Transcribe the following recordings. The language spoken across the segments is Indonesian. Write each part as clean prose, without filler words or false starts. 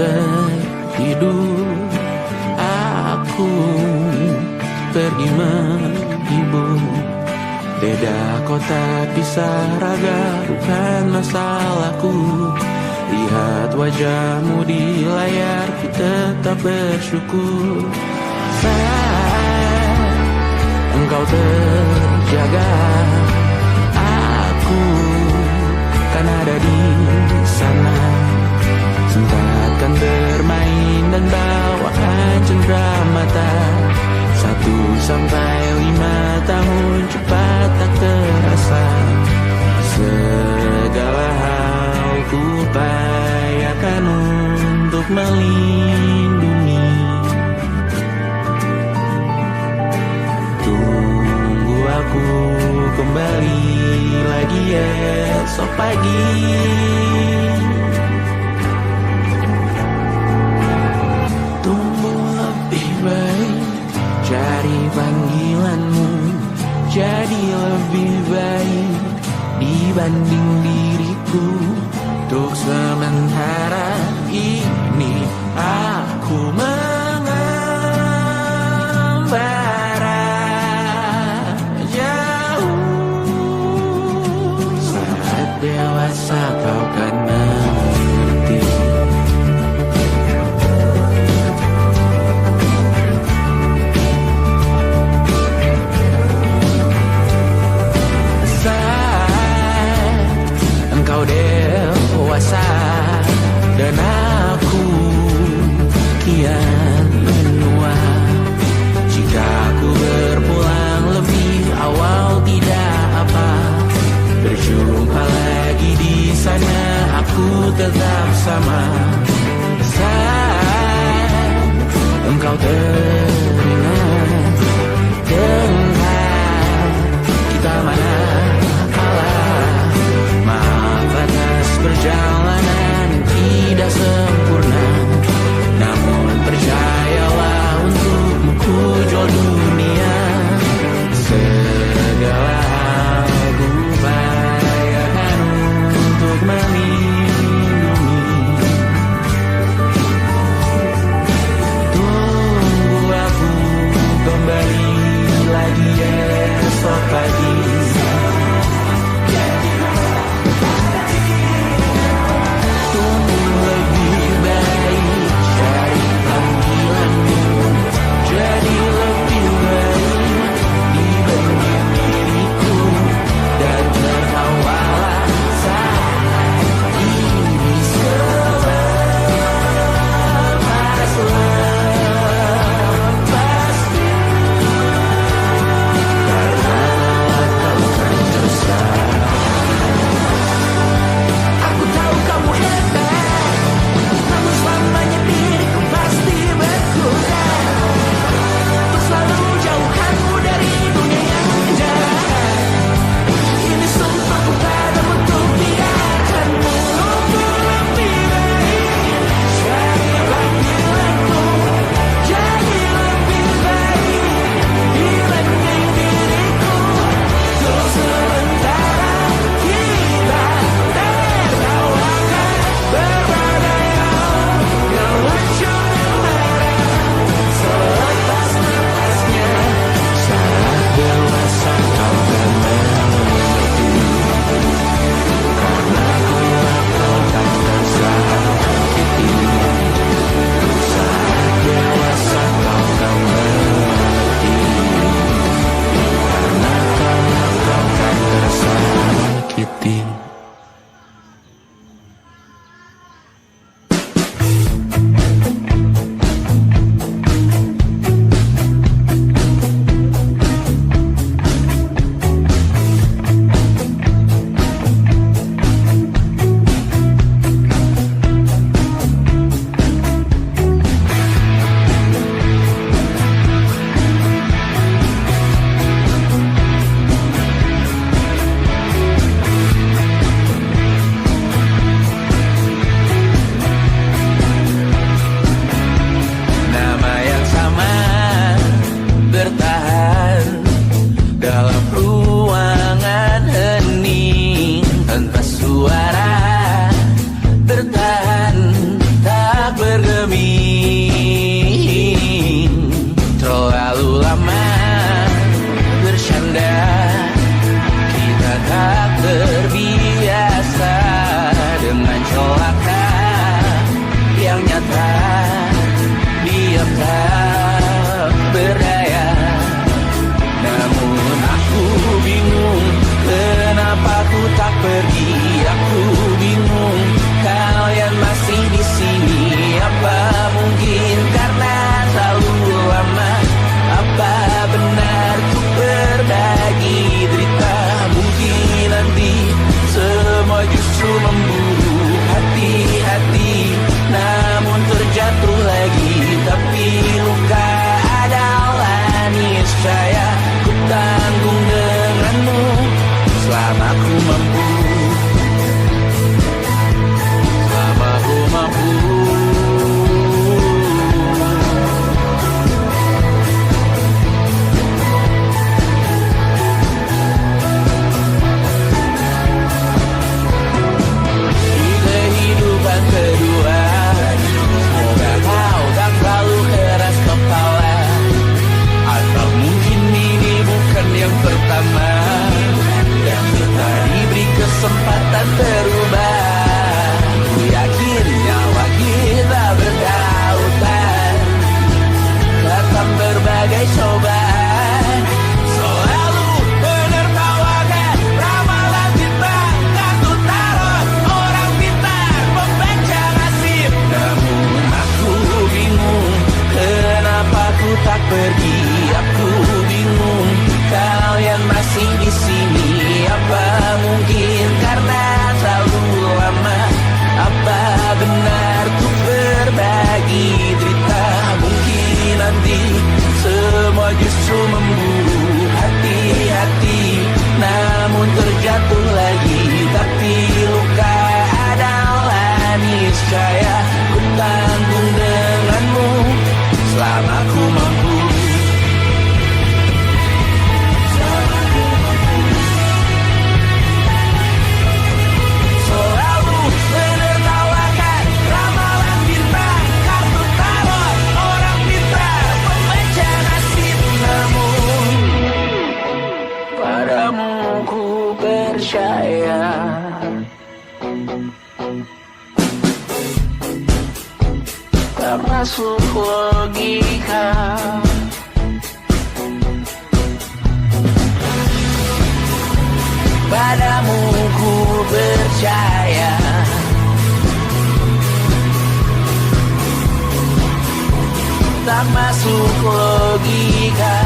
tertidur, aku pergi menghibur. Beda kota pisah raga bukan masalahku. Lihat wajahmu di layar, ku tetap bersyukur. Saat engkau terjaga, aku kan ada di sana. Sempatkan bermain dan bawakan cenderamata. 1-5 tahun cepat tak terasa. Segala hal ku upayakan untuk melindungi. Tunggu aku kembali lagi esok pagi. Tumbuh lebih baik, cari panggilanmu, jadi lebih baik dibanding diriku. Untuk sementara ini aku mengembara jauh. Saat dewasa kau kan mengerti. Saat engkau dewasa pergi. Aku bingung, kalian masih di sini. Apa mungkin karena terlalu lama? Apa benar ku berbagi derita? Mungkin nanti semua justru memburu hati-hati, namun terjatuh lagi. Tapi luka adalah niscaya, ku tanggung denganmu selama ku mampu. Selama ku mampu. Kedua, semoga kau tak terlalu keras kepala. Atau mungkin ini bukan yang pertama yang kita diberi kesempatan berubah. Ku yakin nyawa kita berdautan dalam berbagai cobaan. Selalu menertawakan ramalan cinta, kartu tarot orang pintar membaca nasib. Namun aku bingung, kenapa ku tak pergi. Aku bingung, kalian masih di sini. Apa mungkin karena terlalu lama? Apa benar ku berbagi derita? Mungkin nanti semua justru memburu hati-hati, namun terjatuh lagi. Tapi luka adalah niscaya, ku tanggung denganmu selama ku mampu. Selalu menertawakan ramalan bintang, kartu tarot orang pintar membaca nasib. Namun padamu ku percaya. Tak masuk logika. Padamu ku percaya. Tak masuk logika.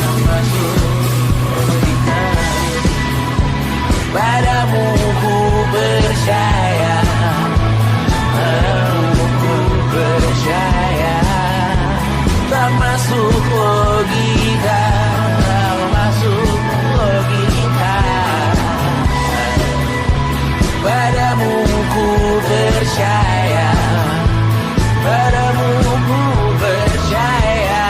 Tak masuk logika. Padamu ku percaya. Padamu ku percaya. Tak masuk logika. Tak masuk logika. Padamu ku percaya. Padamu ku percaya.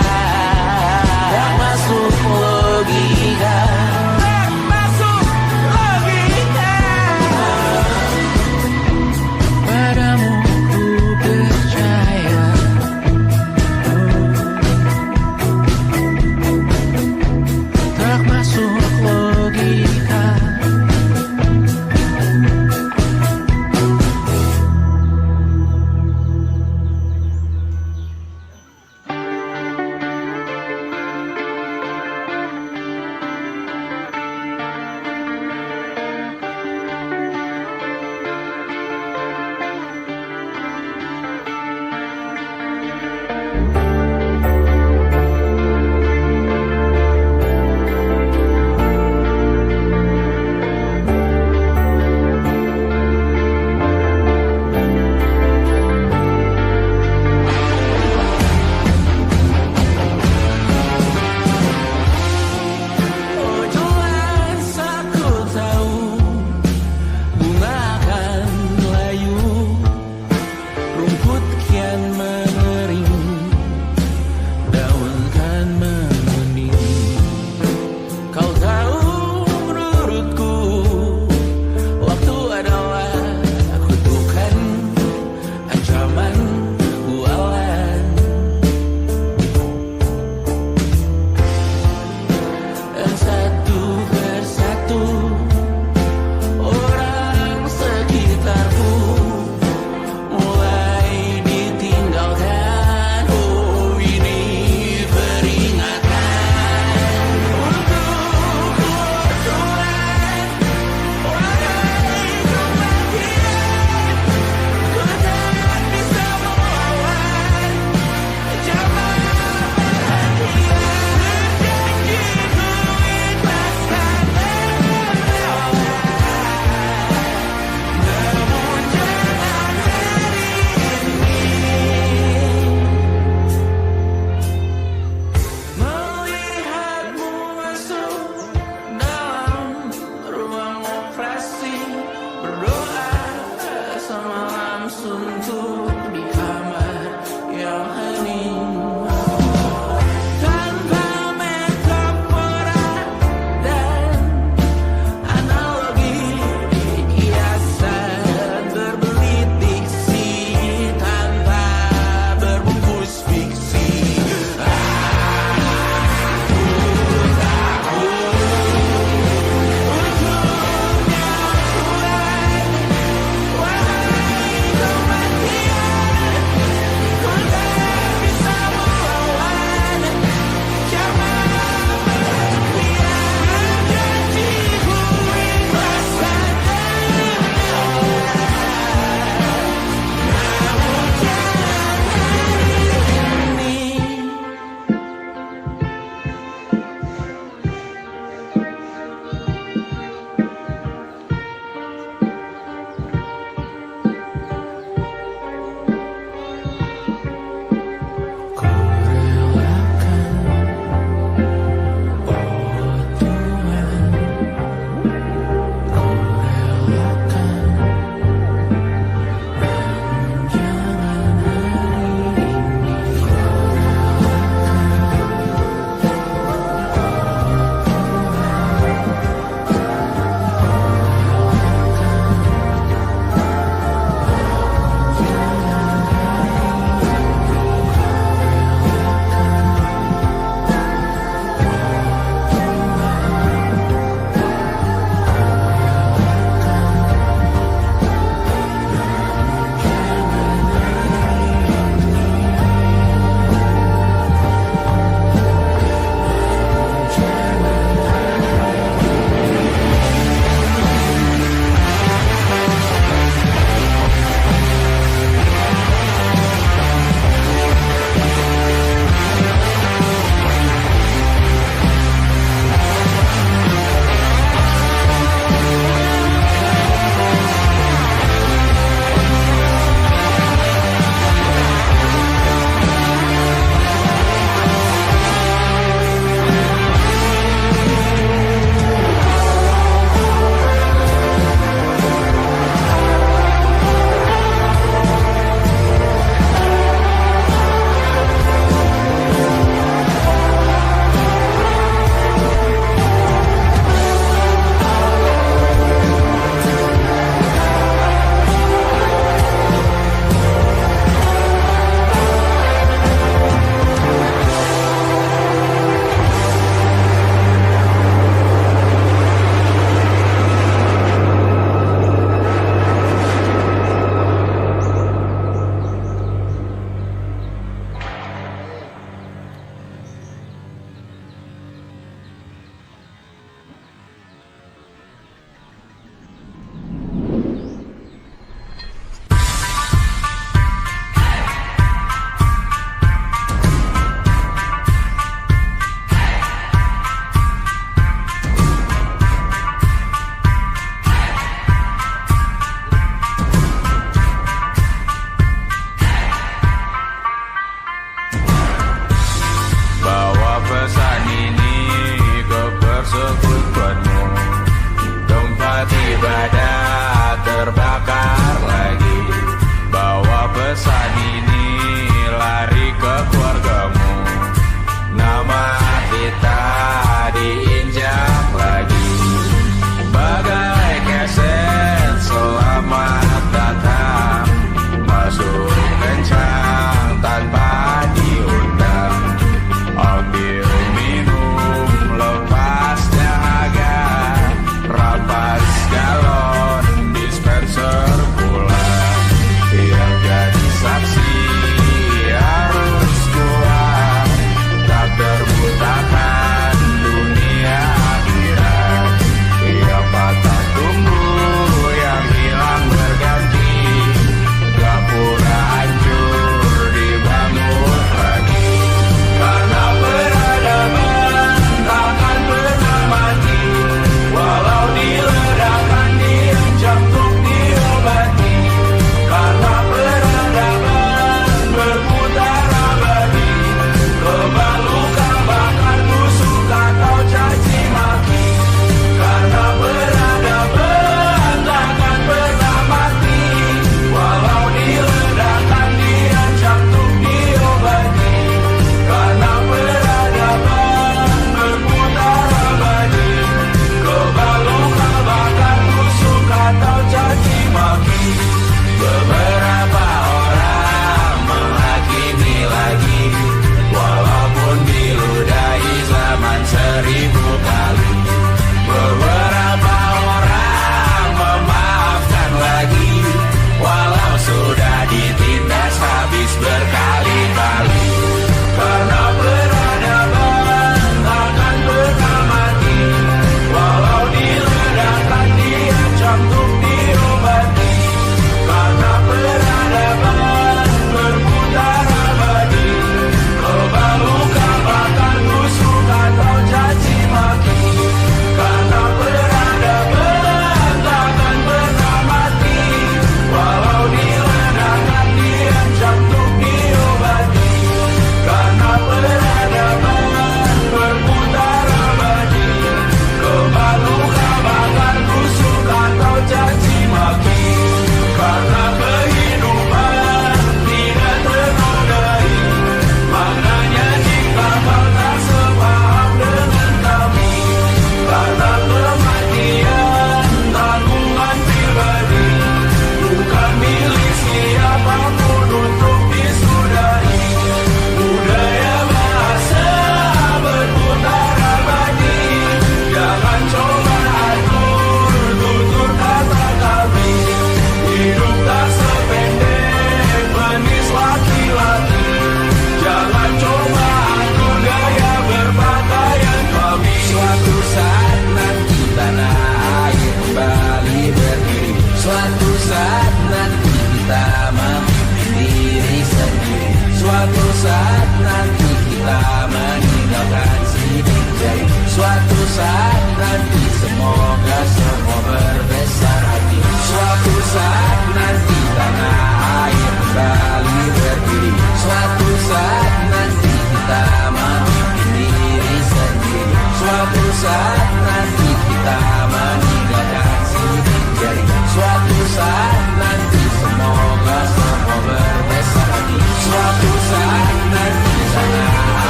saat nanti kita meninggalkan sini. Jadi suatu saat nanti semoga semua berbesar hati. Suatu saat nanti sana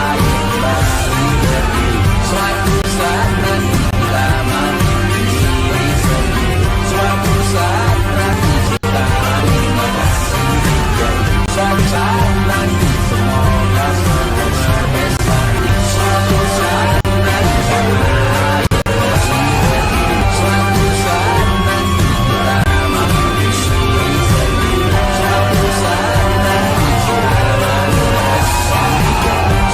air kembali berdiri. Suatu saat nanti kita mandiri sendiri. Suatu saat nanti kita meninggalkan sini. Jadi suatu saat nanti semoga semua berbesar hati. Suatu saat nanti sana air kembali berdiri. Suatu saat nanti kita mandiri sendiri. Suatu saat nanti kita meninggalkan sini.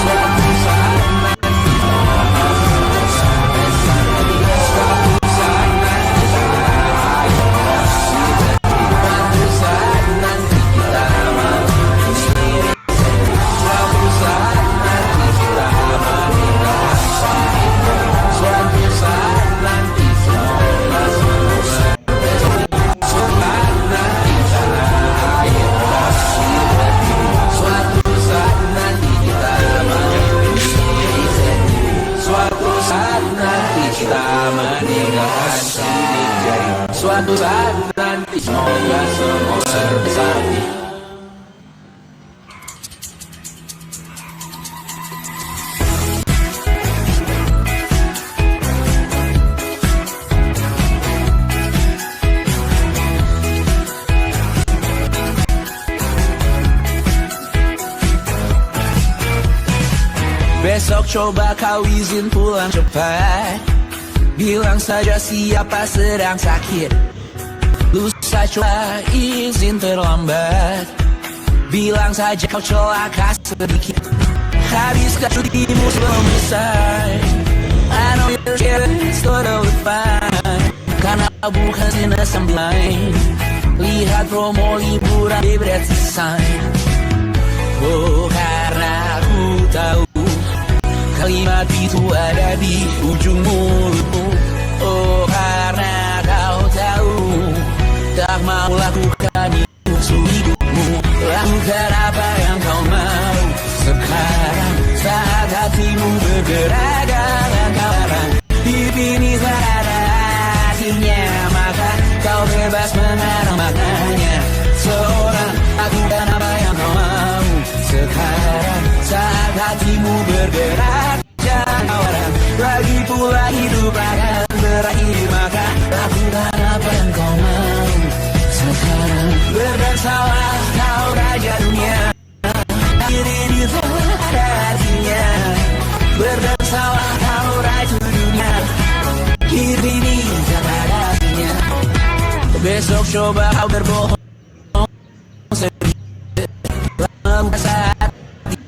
Suatu saat nanti semoga semua berbesar hati. Suatu saat nanti sana air kembali berdiri. Suatu saat nanti kita mandiri sendiri. Suatu saat nanti kita meninggalkan sini. Suatu saat nanti semoga semua berbesar hati. Suatu nanti sana air kembali berdiri. Suatu saat nanti kita mandiri sendiri. Suatu saat nanti kita meninggalkan sini. Jadi suatu saat nanti semoga semua berbesar hati. Besok coba kau izin pulang cepat. Bilang saja siapa sedang sakit. Lusa coba izin terlambat. Bilang saja kau celaka sedikit. Habiskan cutimu sebelum selesai. I know you're scared, totally fine. Karena bukan sinas I'm blind. Lihat promo liburan di Bread Design. Oh, karena aku tahu kalimat itu ada di ujung mulutmu. Oh, karena kau tahu tak mau lakukan itu hidupmu. Lakukan apa yang kau mau. Sekarang saat hatimu bergerak, jangan kau larang. Hidup ini tak ada artinya, maka kau bebas mengarang maknanya. Seorang lakukan apa yang kau mau. Sekarang saat hatimu bergerak, jangan kau larang. Lagi pula hidup akan berakhir, maka lakukan apa yang kau mau. Sekarang berdansalah kau raja dunia. Hidup ini tak ada artinya. Berdansalah kau raja dunia. Hidup ini tak ada artinya. Besok coba kau berbohong saat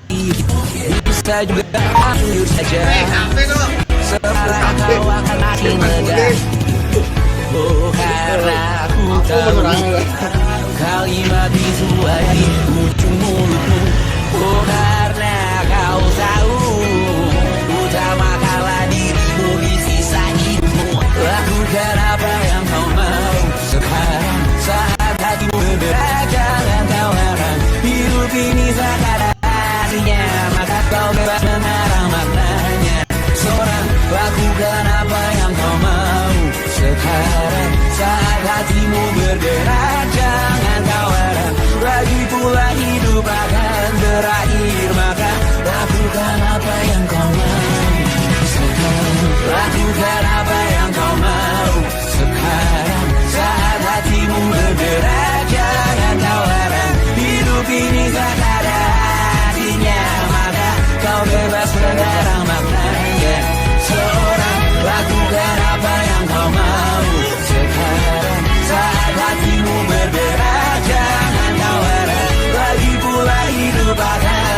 bisa juga jujur saja. Sekarang kau akan makin lega. Oh, karena aku tahu kalimat itu ada di ujung mulutmu. Oh, karena kau tahu utamakanlah dirimu di sisa hidupmu. Lakukan apa yang kau mau. Sekarang saat hatimu bergerak, jangan kau larang. Hidup ini tak ada artinya, maka kau bebas mengarang maknanya. Seorang lakukan apa yang kau mau. Sekarang saat hatimu bergerak, jangan kau larang. Lagi pula hidup akan berakhir, maka lakukan apa yang kau mau. Sekarang lakukan apa yang kau mau. Sekarang saat hatimu bergerak, jangan kau larang. Hidup ini tak ada artinya, maka kau bebas mengarang maknanya. Seorang lakukan apa yang kau mau. Sekarang saat hatimu bergerak, jangan kau larang. Lagi pula hidup akan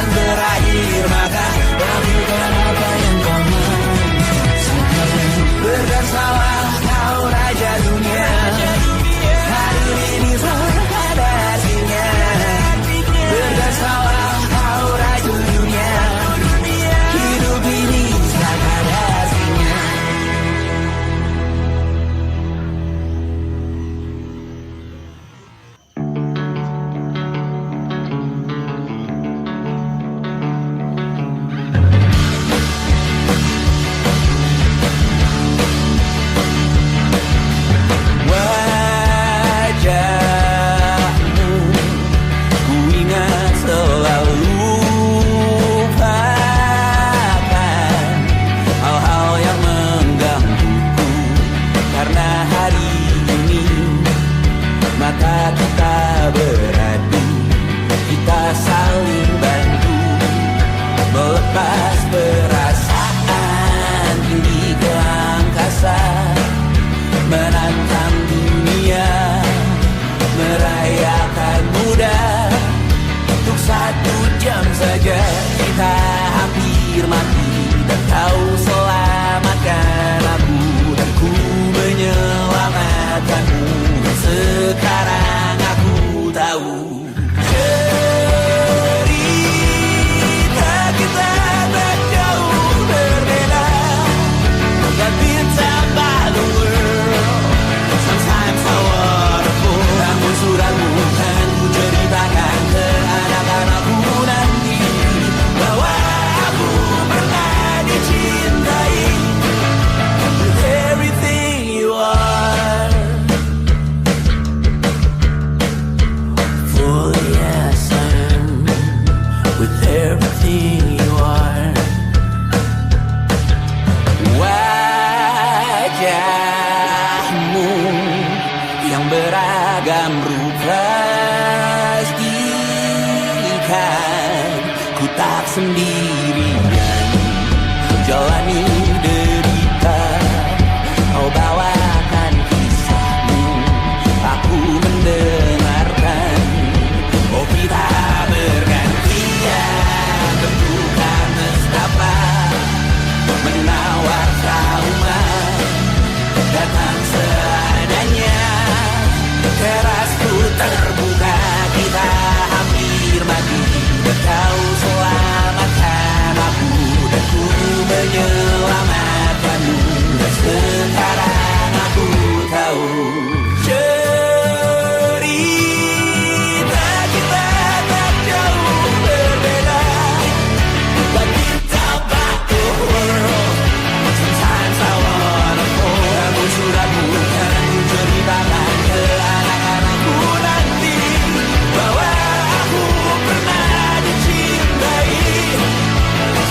sendirian jalani derita. Kau bawakan kisahmu, aku mendengarkan. Oh kita bergantian, bentukan nestapa menawar trauma, datang seadanya. Terasku terbuka, kita hampir mati. Kau selamatkan aku dan ku menyelamatkanmu. Dan sekarang aku tahu cerita kita tak jauh berbeda. But you talk about the world, sometimes I wanna fall. Namun sudah bukan ceritakan ke anak-anakku nanti bahwa aku pernah dicintai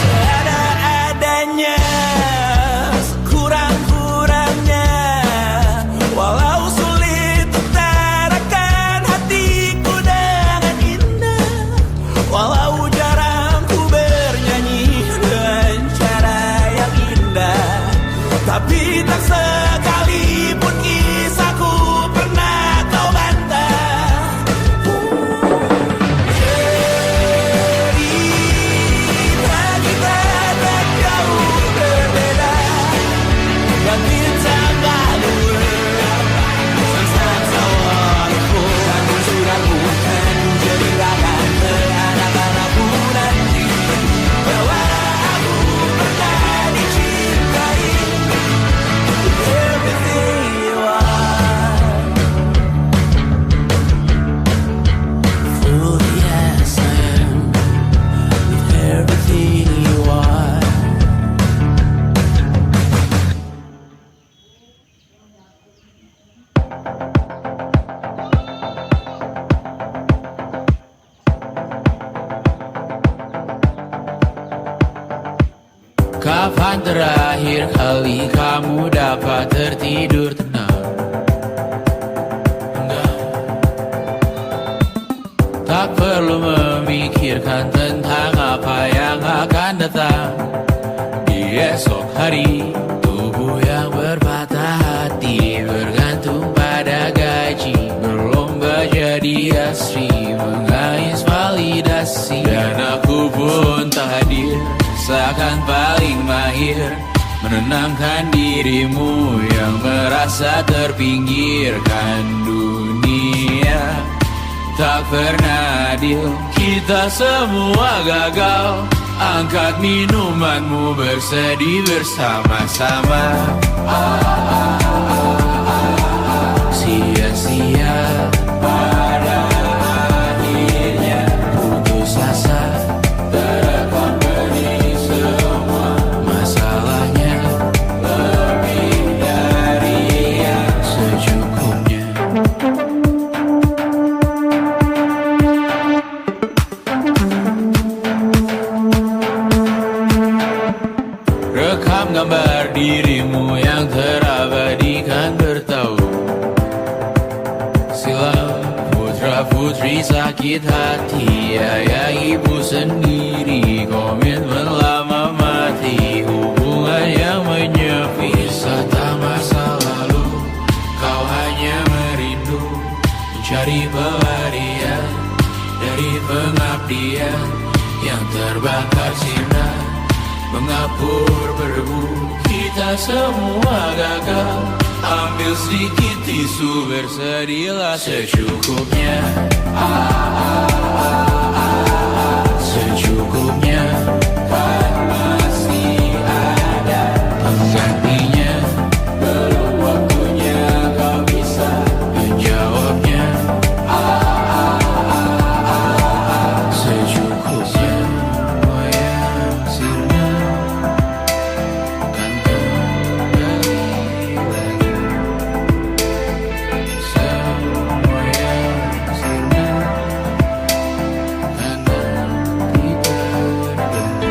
seada-adanya, sekurang-kurangnya. Walau sulit utarakan hatiku dengan indah, walau jarang ku bernyanyi dengan cara yang indah, tapi tak sekalipun kisahku pernah kau bantah. Cerita kita tak jauh berbeda, but kita malu. Sometimes I wanna fall. Namun sudah bukan ceritakan ke anak-anakku nanti bahwa aku pernah dicintai. Everything you are, fully as I am, with everything you are. Kapan terakhir kali kamu dapat tertidur tenang? Enggak. Tak perlu memikirkan tentang apa yang akan datang di esok hari. Tubuh yang berpatah hati bergantung pada gaji, berlomba jadi asri, mengais validasi. Dan aku pun tak hadir, seakan paling mahir menenangkan dirimu yang merasa terpinggirkan dunia. Tak pernah adil, kita semua gagal. Angkat minumanmu, bersedih bersama-sama. Sia-sia pada akhirnya putus asa, terekam benih semua masalahnya. Lebih dari yang secukupnya. Rekam gambar dirimu yang terabadikan bertahun silam. Putra-putri sakit hati, ayah ibu sendiri, komitmen lama mati, hubungan yang menyepi. Wisata masa lalu, kau hanya merindu, mencari pelarian dari pengabdian yang terbakar sinar, mengapur berdebu. Kita semua gagal. Ambil sedikit tisu, bersedihlah secukupnya. Secukupnya, kan masih ada penggantinya. Belum waktunya kau bisa menjawabnya. Secukupnya, wayang sirna kan kembali lagi. Semua yang sirna kan nanti berbeda.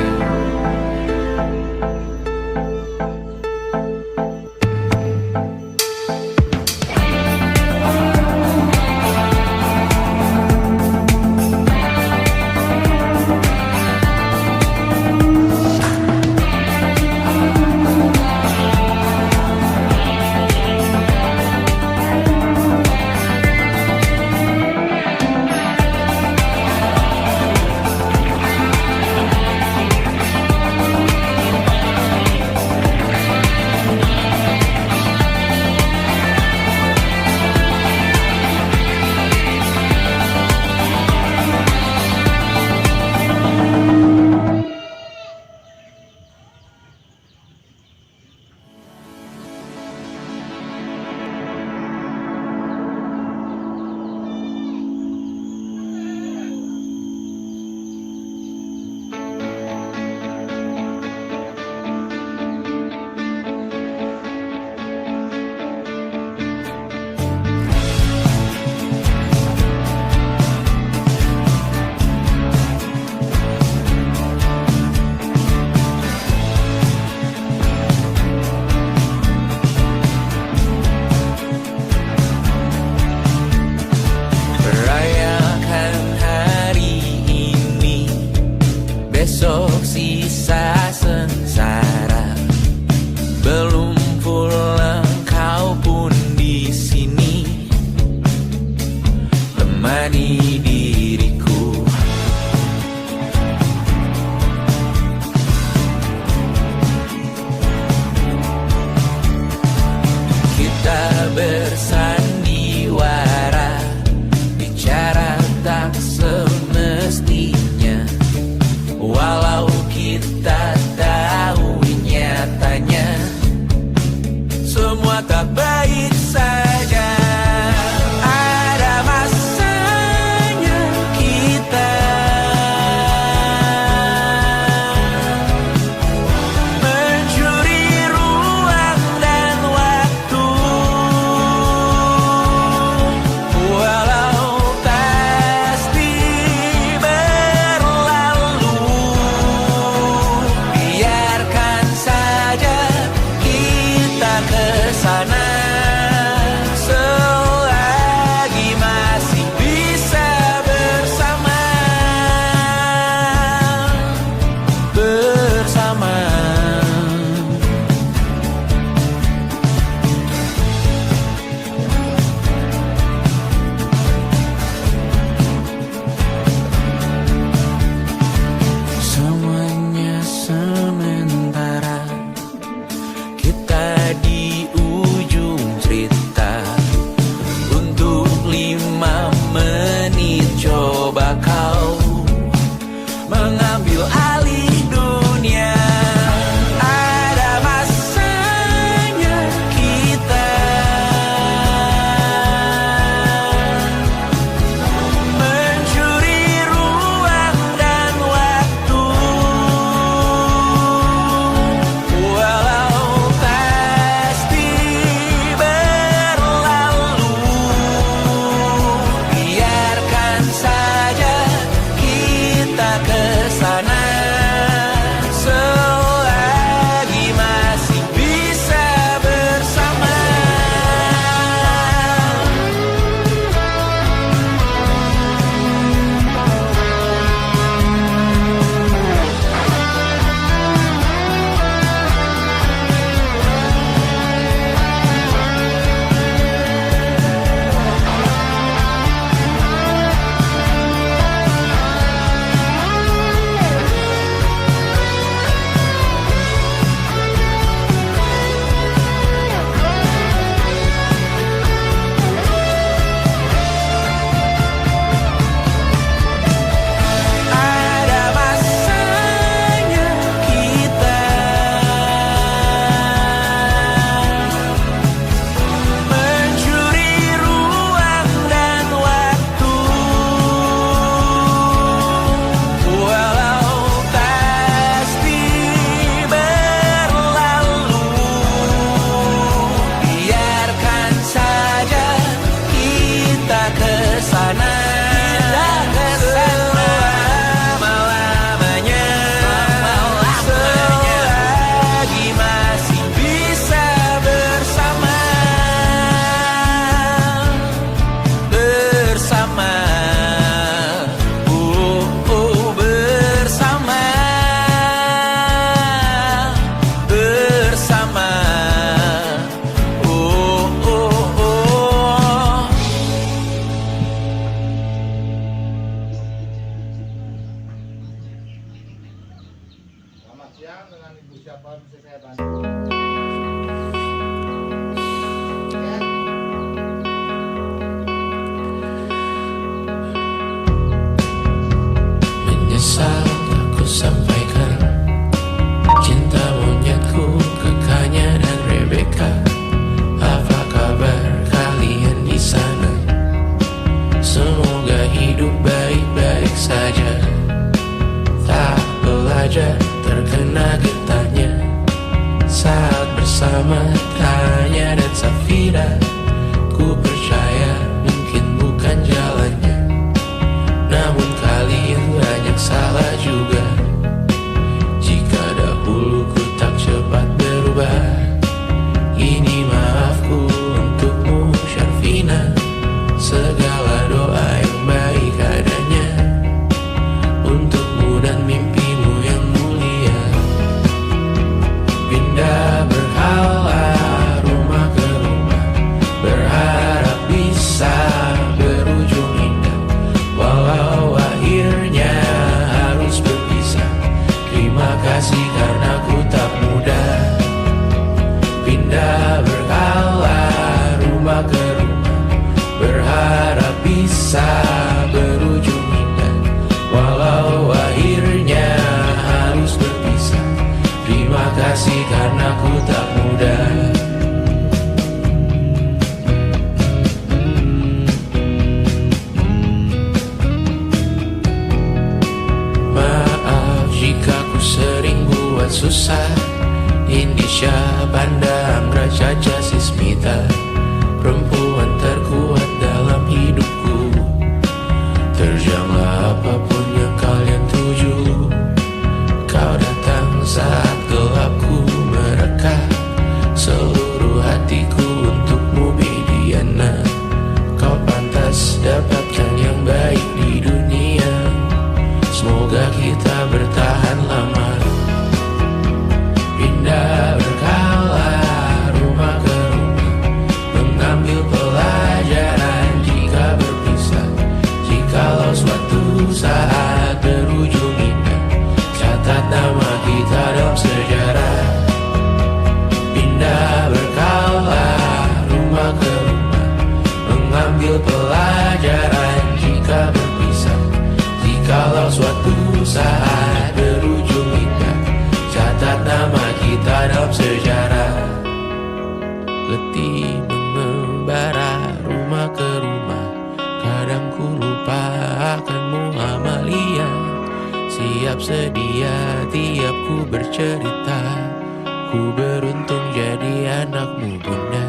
semua tak baik saja. Ada masanya kita mencuri ruang dan waktu, walau pasti berlalu. Biarkan saja kita ke sana selagi masih bisa bersama. Semuanya sementara, kita di ujung cerita. Untuk 5 menit coba kau mengambil alih dunia. Ada masanya kita mencuri ruang dan waktu, walau pasti berlalu. Biarkan saja kita ke sana selagi masih bisa bersama. Ada masanya kita mencuri ruang dan waktu, walau pasti berlalu. Biarkan saja kita ke sana selama-lamanya, selagi masih bisa bersama. Bersama, bersama, bersama, Selamat siang, dengan Ibu siapa bisa saya bantu? Ya. Menyesal aku sampaikan cinta monyetku ke Kanya dan Rebecca. Apa kabar kalian di sana? Semoga hidup baik-baik saja. Tak belajar terkena getahnya saat bersama Tanya dan Safira. Ku percaya mungkin bukan jalannya, namun kalian banyak salah juga. Jika dahulu ku tak cepat berubah, ini maafku untukmu Syarfina. Segala doa yang baik adanya untukmu dan mimpimu yang mulia. Pindah berhala rumah ke rumah, berharap bisa berujung indah, walau akhirnya harus berpisah. Terima kasih karena ku tak mudah. Pindah berhala rumah ke rumah, berharap bisa berujung indah, walau akhirnya harus berpisah. Terima kasih karena ku tak mudah. Caca Sismita, perempuan terkuat dalam hidupku. Terjanglah apapun yang kalian tuju. Kau datang saat gelapku mereka. Seluruh hatiku untukmu Mediana. Kau pantas dapatkan yang baik di dunia. Semoga kita bertahan lama. Pindah berkala rumah ke rumah, mengambil pelajaran jika berpisah. Jikalau suatu saat berujung indah, catat nama kita dalam sejarah. Pindah berkala rumah ke rumah, mengambil pelajaran jika berpisah. Jikalau suatu saat berujung indah, catat nama kita dalam sejarah. Letih mengembara rumah ke rumah, kadang ku lupa akanmu Amalia. Siap sedia tiap ku bercerita, ku beruntung jadi anakmu bunda.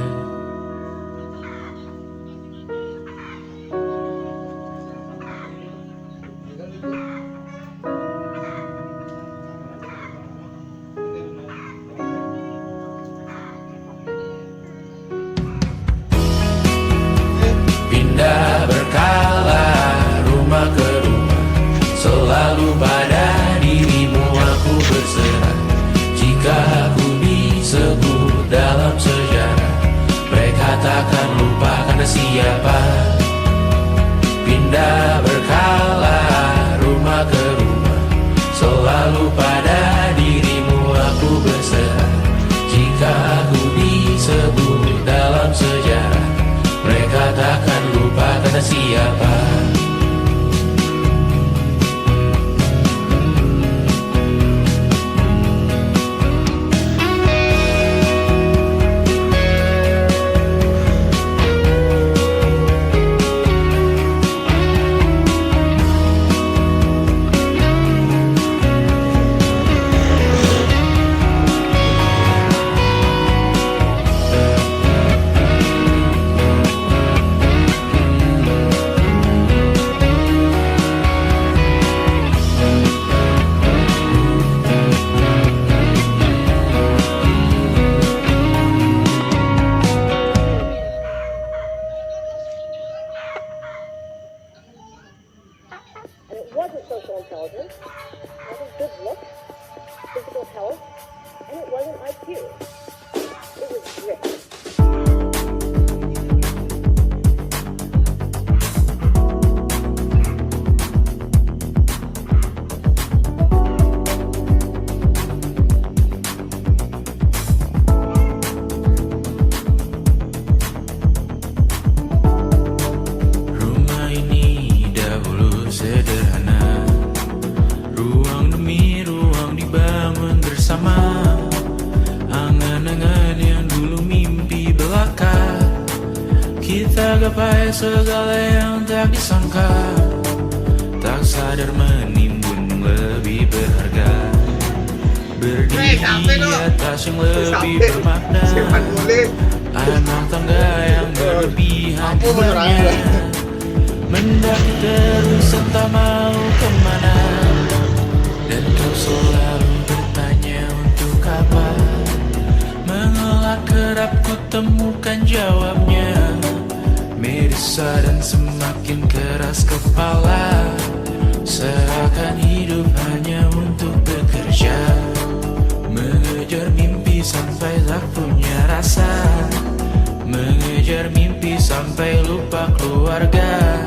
Pindah berkala rumah ke rumah, selalu pada dirimu aku berserah. Jika aku disebut dalam sejarah, mereka takkan lupa karena siapa. Pindah berkala rumah ke rumah, selalu pada dirimu aku berserah. Jika aku disebut dalam sejarah, mereka takkan lupa kata siapa. And it wasn't social intelligence, it wasn't good looks, physical health, and it wasn't IQ. It was grit. Rumah ini dahulu sederhana, ruang demi ruang dibangun bersama. Angan-angan yang dulu mimpi belaka, kita gapai segala yang tak disangka. Tak sadar menimbun lebih berharga, berdiri di atas yang lebih bermakna. Anak tangga yang berlebihan jumlahnya, mendaki terus entah mau kemana. Dan kau selalu bertanya untuk apa, mengelak kerap ku temukan jawabnya. Merisa dan semakin keras kepala, seakan hidup hanya untuk bekerja. Mengejar mimpi sampai tak punya rasa, mengejar mimpi sampai lupa keluarga,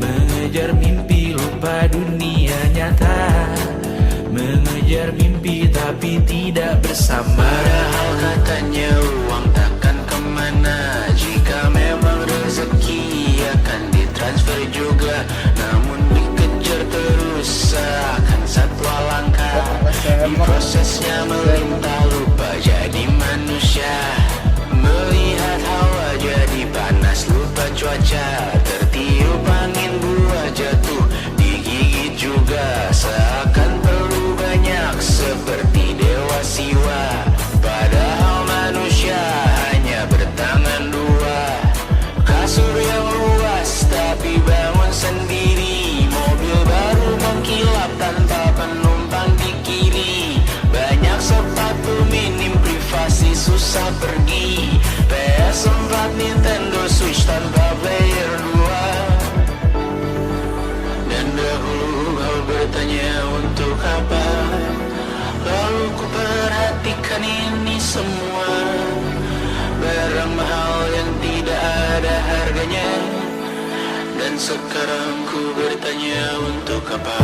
mengejar mimpi lupa dunia nyata, mengejar mimpi tapi tidak bersama. Padahal katanya uang takkan kemana, jika memang rezeki akan ditransfer juga. Namun dikejar terus seakan satwa langka, di prosesnya melintah lupa jadi manusia. Melihat hawa jadi panas lupa cuaca, tertiup angin buah jatuh digigit juga. Seakan perlu banyak seperti dewa siwa, padahal manusia usah pergi. PS4, Nintendo Switch tanpa player 2. Dan dahulu kau bertanya untuk apa, lalu ku perhatikan ini semua. Barang mahal yang tidak ada harganya. Dan sekarang ku bertanya untuk apa.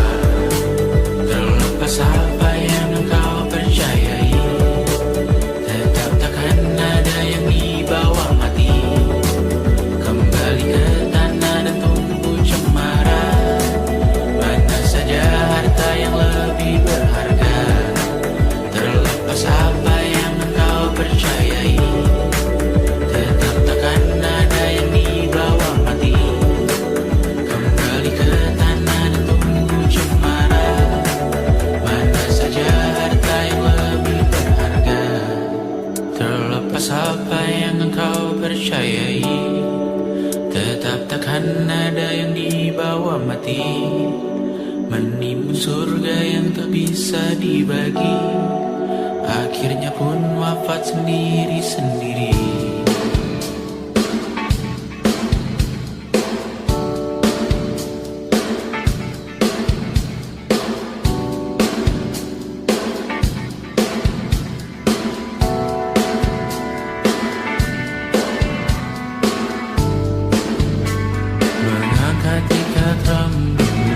Terlepas apa yang engkau percayai, tetap takkan ada yang dibawa mati. Kembali ke tanah dan tumbuh cemara. Mana saja harta yang lebih berharga. Terlepas apa yang engkau percayai, tetap takkan ada yang dibawa mati. Kembali ke tanah dan tumbuh cemara. Mana saja harta yang lebih berharga. Terlepas apa yang engkau percayai, tetap takkan ada yang dibawa mati. Menimbun surga yang tak bisa dibagi, akhirnya pun wafat sendiri-sendiri. Mengangkat ikat rambutmu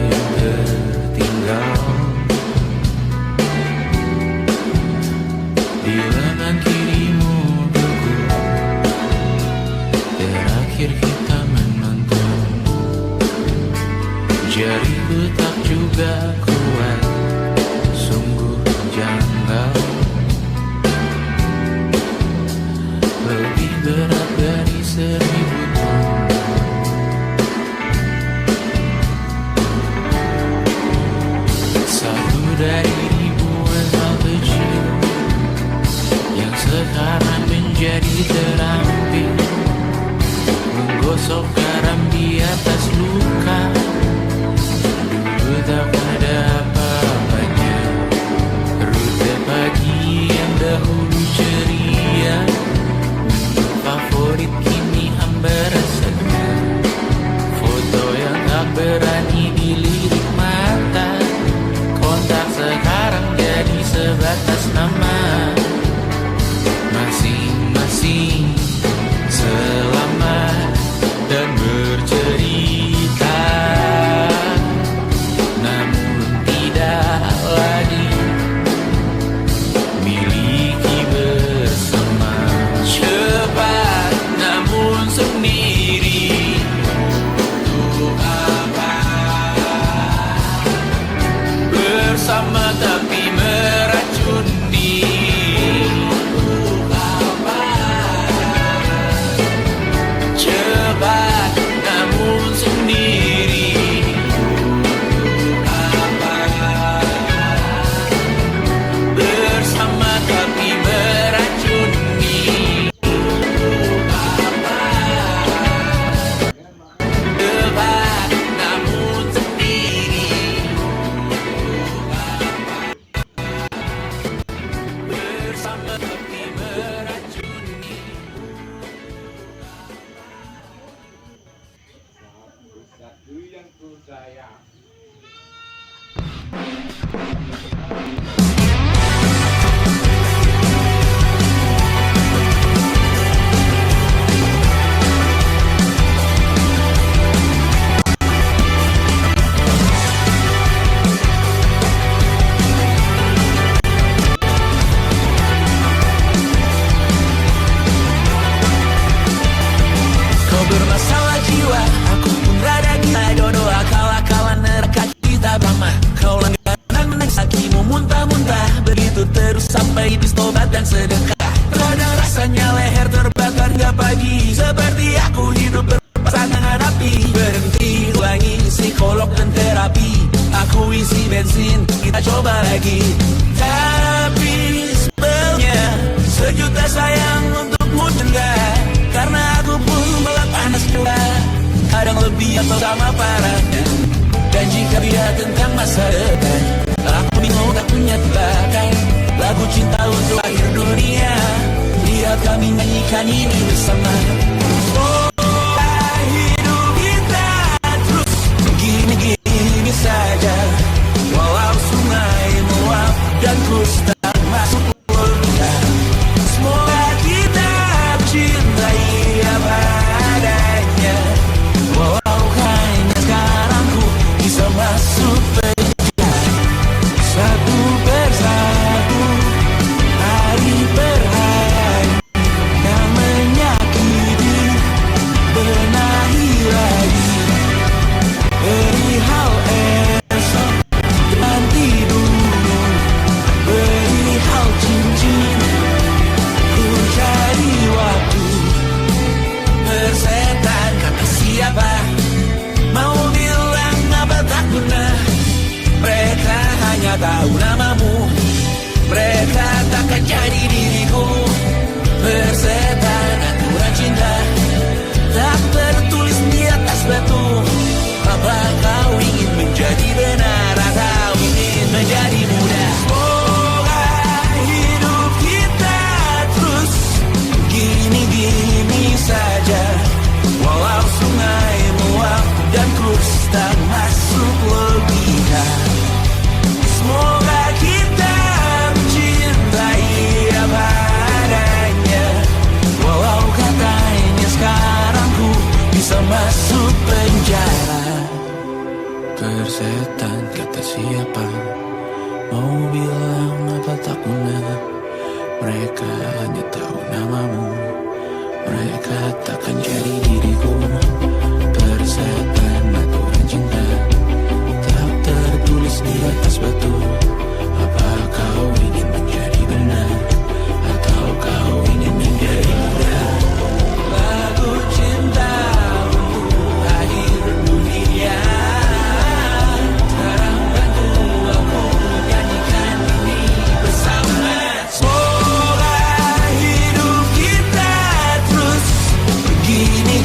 yang tertinggal di lengan kirimu, buku terakhir kita menonton. Jariku tak juga kuat, sungguh janggal. Lebih berat dari 1000 ton. Satu dari ribuan hal kecil yang sekarang menjadi terampil, menggosok garam di atas luka. Dulu tak ada apa-apanya, rute pagi yang dahulu ceria, menu favorit kini hamba rasanya. Foto yang tak berani dilirik mata, kontak sekarang jadi sebatas nama. Masing-masing selamat dan bercerita, namun tidak lagi miliki bersama. Cepat namun sendiri, untuk apa? Bersama tapi meracuni. Untuk apa? Cepat namun sendiri. Untuk apa? Bersama tapi meracuni. Untuk apa? Cepat namun sendiri. Bersama tapi meracuni. Satu yang ku sayang. Kau bermasalah jiwa, aku pun rada gila. Jodoh akal-akalan neraka kita bersama. Kau langganan menangsakimu muntah-muntah, begitu terus sampai habis tobat dan sedekah. Kadang rasanya leher terbakar hingga pagi, seperti aku hidup berpasangan api. Berhenti ulangi psikolog dan terapi, aku isi bensin, kita coba lagi. Tapi sebelumnya sejuta sayang untukmu enggak, karena aku pun malah panas juga. Kadang lebih atau sama parahnya. Dan jika bicara tentang masa depan, aku bingung tak punya tebakan. Lagu cinta untuk akhir dunia, buat kami nyanyikan ini bersama. Semoga hidup kita terus begini-gini saja, walau sungai meluap dan terus tak masuk logika. Semoga kita cintai apa adanya, walau hanya sekarang ku bisa masuk penjara. Satu persatu, hari per hari yang menyakiti, benahi lagi perihal esok nanti dulu, perihal cincin ku cari waktu. Persetan kata siapa, mau bilang apa tak guna. Mereka hanya tahu namamu, mereka takkan jadi diriku. Persetan aturan cinta tak tertulis di atas batu. Apa kau ingin menjadi benar atau ingin menjadi muda? Semoga hidup kita terus gini-gini saja, walau sungai meluap dan terus tak masuk logika. Semoga kita mencintai apa adanya, walau katanya sekarang ku bisa masuk penjara. Persetan kata siapa, mau bilang apa tak guna. Mereka hanya tahu namamu, mereka takkan jadi diriku. Persetan aturan cinta tak tertulis di atas batu. Apa kau ingin menjadi benar atau kau ingin menjadi muda? Lagu cinta untuk akhir dunia, sekarang bantu aku nyanyikan ini bersama. Semoga hidup kita terus begini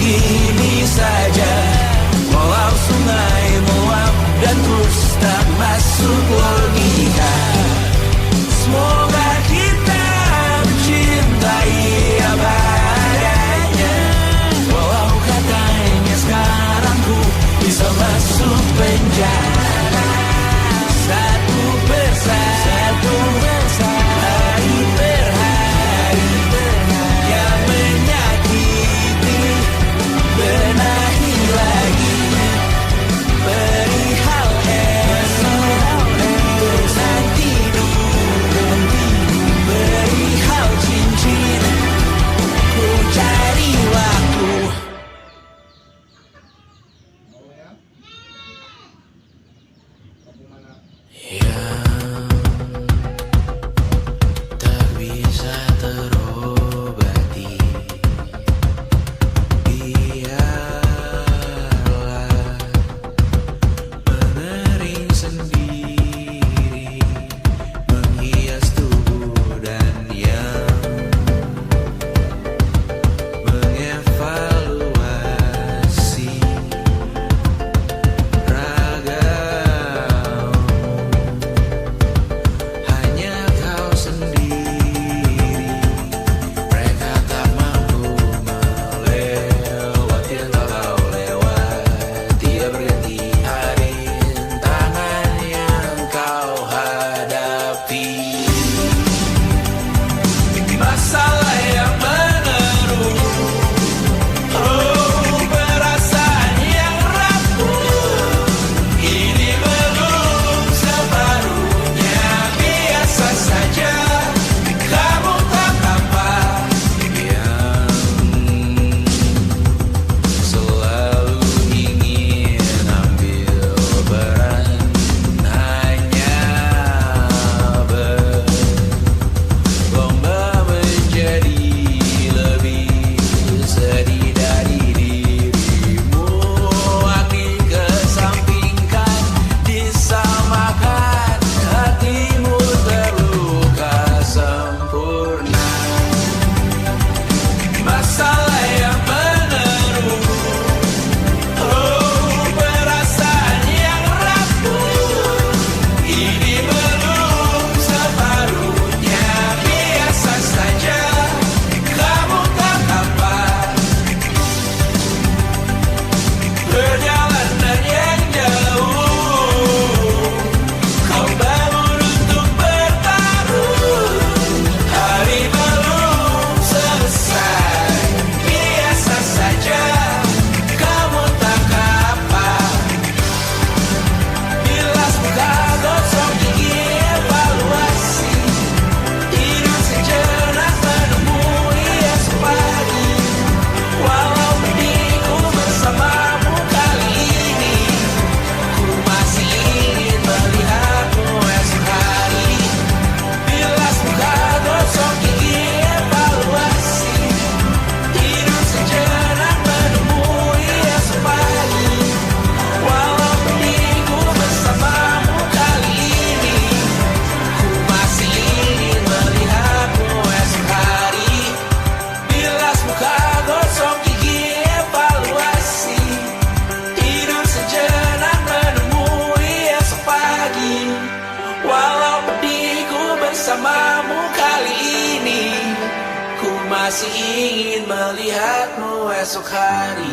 ingin melihatmu esok hari.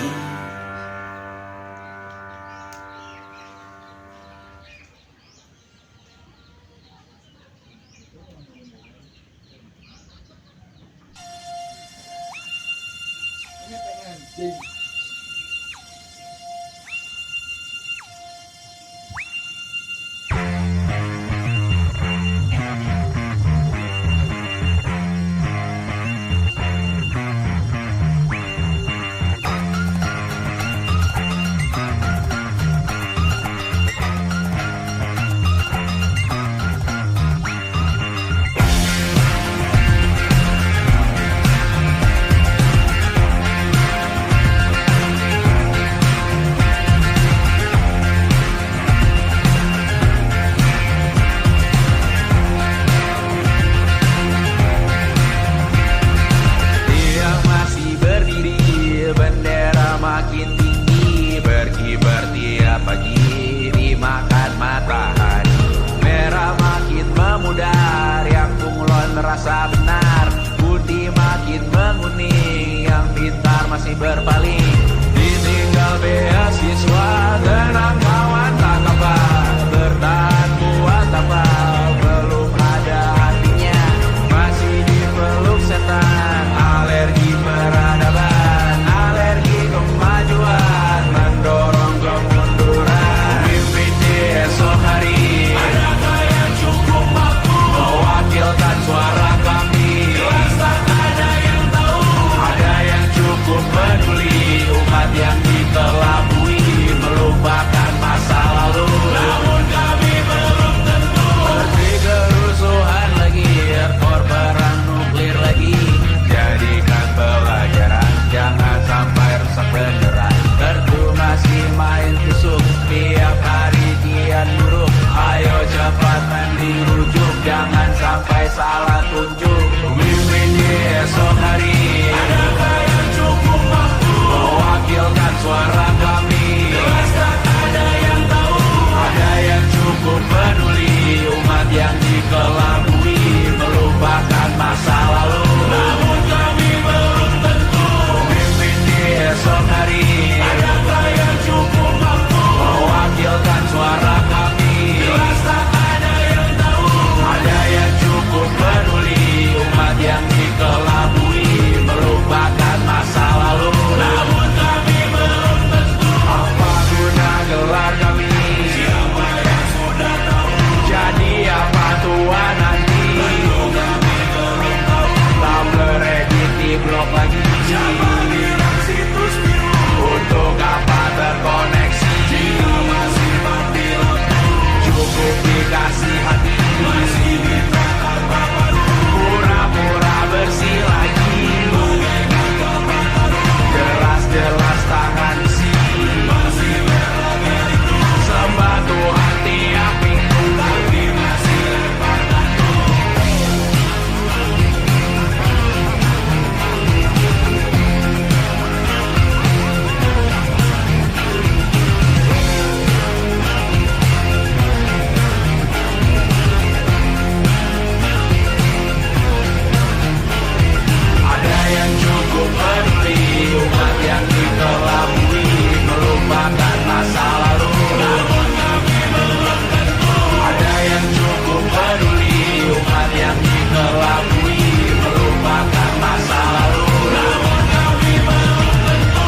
Pagi dimakan matahari, merah makin memudar, yang bunglon merasa benar, putih makin menguning, yang pintar masih berpaling. Ditinggal beasiswa, tenang kawan tak kabar, bertahan buat apa, belum ada hatinya, masih dipeluk setan, alergi peradaban, alergi kemajuan, mendorong kemunduran. Mimpin di esok hari, adakah yang cukup mampu mewakilkan suara kami? Jelas tak ada yang tahu, ada yang cukup peduli, umat yang dikelabui, melupakan masa lalu. Namun kami belum tentu seperti kerusuhan lagi, rekor perang nuklir lagi. Jadikan pelajaran, jangan sampai rusak beneran. Tertu masih main tusuk, tiap hari kian buruk. Ayo cepat mandi rujuk, jangan sampai salah tunjuk. Mimpin di esok hari, adakah yang cukup mampu mewakilkan suara kami? Jelas tak ada yang tahu, ada yang cukup peduli, umat yang dikelabui, melupakan masa lalu. Namun kami belum tentu mimpin di esok hari, adakah yang cukup mampu mewakilkan suara kami? Jelas tak ada yang tahu, ada yang cukup peduli, umat yang dikelabui, melupakan masa lalu. Namun kami belum tentu apa guna gelar kami? Siapa yang sudah tahu, jadi apa tua nanti? Tentu kami belum tahu, Tumblr edit di blog lagi. Siapa bilang situs biru, untuk apa terkoneksi? Jika masih mati lampu, cukup dikasih hati, masih ditahan baru, pura-pura bersih lagi. Jelas-jelas tangan isi, masih berlagak itu, sembah Tuhan tiap minggu, tapi masih lempar gantung. Ada yang cukup peduli, umat yang dikelabui, melupakan masa lalu. Namun kami belum tentu, ada yang cukup peduli, umat yang dikelabui, melupakan masa lalu. Namun kami belum tentu.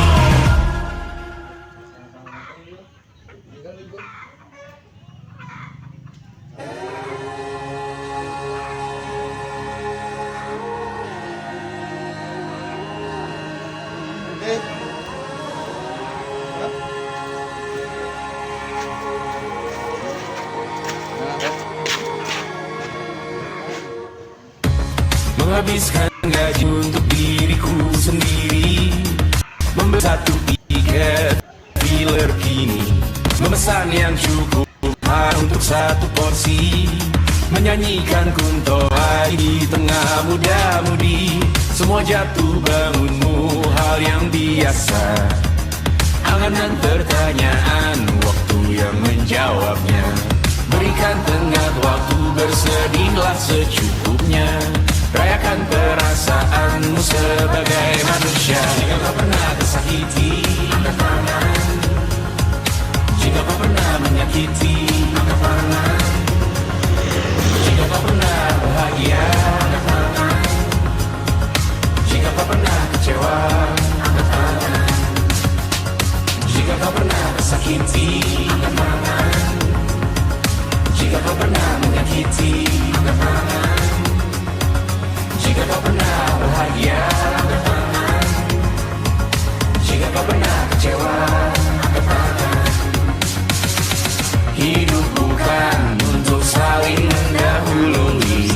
Menghabiskan gaji untuk diriku sendiri, membeli satu tiket filler kini, memesan yang cukup untuk satu porsi, menyanyikan kunto hari di tengah muda-mudi. Semua jatuh bangunmu hal yang biasa, angan-angan pertanyaan, waktu yang menjawabnya. Berikan tengah waktu, bersedihlah secukupnya. Rayakan perasaanmu sebagai manusia. Jika kau pernah tersakiti, angkat tangan. Jika kau pernah menyakiti, angkat tangan. Jika kau pernah bahagia, angkat tangan. Jika kau pernah kecewa, angkat tangan. Jika kau pernah tersakiti, angkat tangan. Jika kau pernah menyakiti, angkat tangan. Jika kau pernah bahagia, angkat tangan. Jika kau pernah kecewa, angkat tangan. Hidup bukan untuk saling mendahului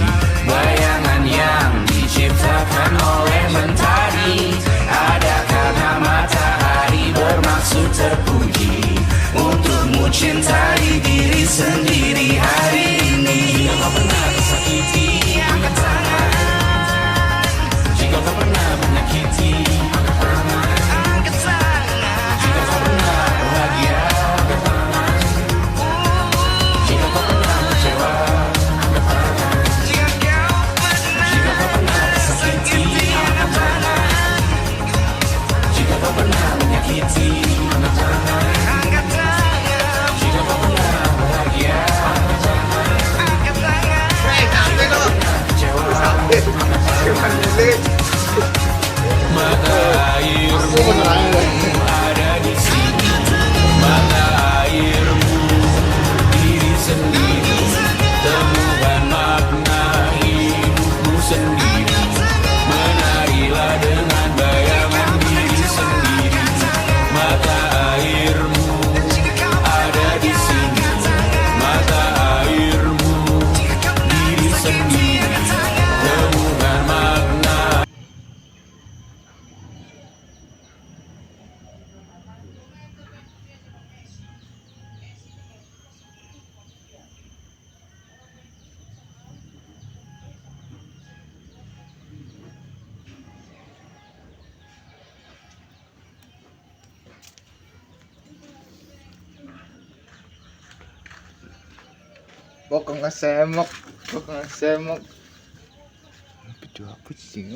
bayangan yang diciptakan oleh mentari. Ada karena matahari bermaksud terpuji untukmu cintai diri sendiri hari ini. Jika kau pernah tersakiti, angkat tangan. Jika kau pernah menyakiti, angkat tangan. Jika kau pernah bahagia, angkat tangan. Jika kau pernah kecewa, angkat tangan. Jika kau pernah tersakiti, angkat tangan. Jika kau pernah menyakiti, angkat tangan. Jika kau pernah bahagia, angkat tangan. Jika kau pernah kecewa, angkat tangan. Mata airmu ada di sini. Mata airmu diri sendiri. Temukan makna hidupmu sendiri. Menarilah dengan bayangan diri sendiri. Mata airmu ada di sini. Mata airmu diri sendiri. Temukan makna. Kok ngesemok, kok ngesemok. Video apa sih?